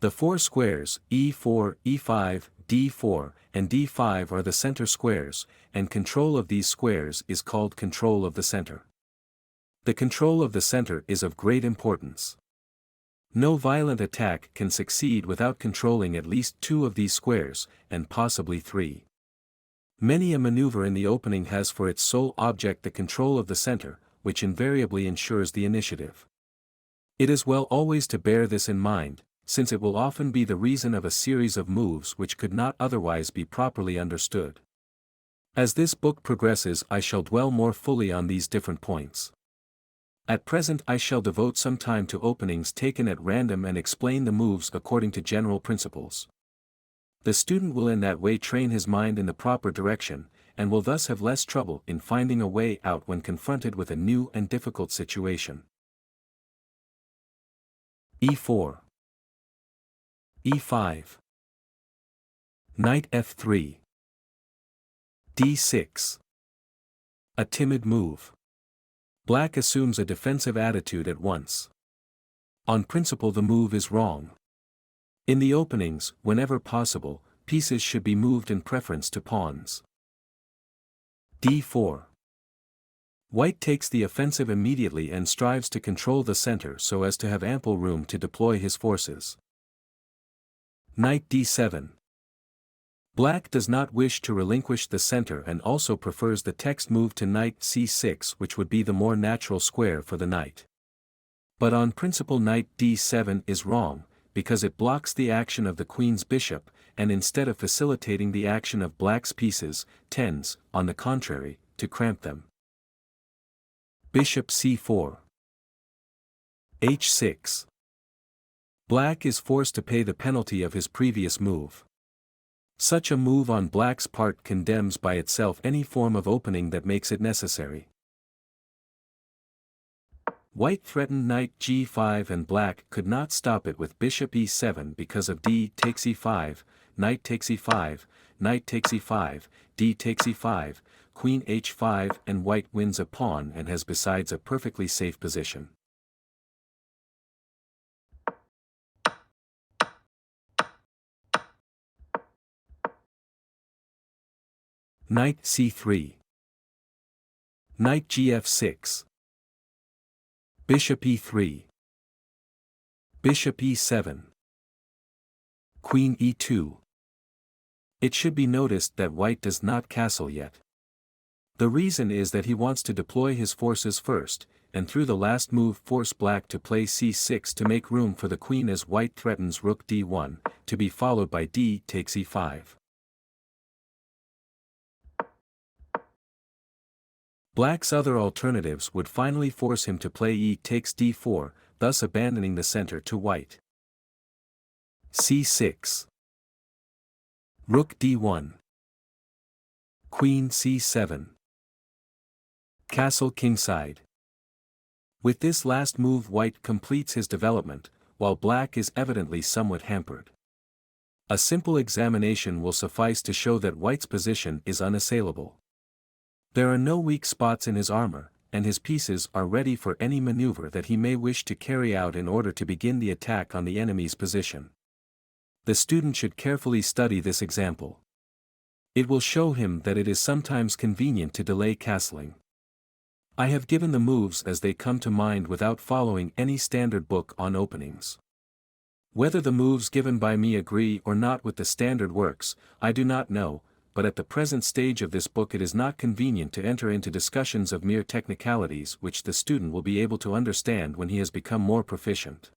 The four squares, E4, E5, D4, and D5 are the center squares, and control of these squares is called control of the center. The control of the center is of great importance. No violent attack can succeed without controlling at least two of these squares, and possibly three. Many a maneuver in the opening has for its sole object the control of the center, which invariably ensures the initiative. It is well always to bear this in mind, since it will often be the reason of a series of moves which could not otherwise be properly understood. As this book progresses, I shall dwell more fully on these different points. At present I shall devote some time to openings taken at random and explain the moves according to general principles. The student will in that way train his mind in the proper direction, and will thus have less trouble in finding a way out when confronted with a new and difficult situation. E4, E5, Knight F3, D6. A timid move. Black assumes a defensive attitude at once. On principle the move is wrong. In the openings, whenever possible, pieces should be moved in preference to pawns. D4. White takes the offensive immediately and strives to control the center so as to have ample room to deploy his forces. Knight D7. Black does not wish to relinquish the center and also prefers the text move to Knight C6, which would be the more natural square for the knight. But on principle Knight D7 is wrong, because it blocks the action of the queen's bishop, and instead of facilitating the action of black's pieces, tends, on the contrary, to cramp them. Bishop C4. H6. Black is forced to pay the penalty of his previous move. Such a move on black's part condemns by itself any form of opening that makes it necessary. White threatened knight G5 and black could not stop it with bishop E7 because of D takes E5, knight takes E5, knight takes E5, D takes E5, queen H5, and white wins a pawn and has besides a perfectly safe position. Knight C3. Knight Gf6. Bishop E3. Bishop E7. Queen E2. It should be noticed that white does not castle yet. The reason is that he wants to deploy his forces first, and through the last move force black to play C6 to make room for the queen as white threatens rook D1, to be followed by D takes E5. Black's other alternatives would finally force him to play E takes D4, thus abandoning the center to white. C6. Rook D1. Queen C7. Castle kingside. With this last move white completes his development, while black is evidently somewhat hampered. A simple examination will suffice to show that white's position is unassailable. There are no weak spots in his armor, and his pieces are ready for any maneuver that he may wish to carry out in order to begin the attack on the enemy's position. The student should carefully study this example. It will show him that it is sometimes convenient to delay castling. I have given the moves as they come to mind without following any standard book on openings. Whether the moves given by me agree or not with the standard works, I do not know, but at the present stage of this book it is not convenient to enter into discussions of mere technicalities which the student will be able to understand when he has become more proficient.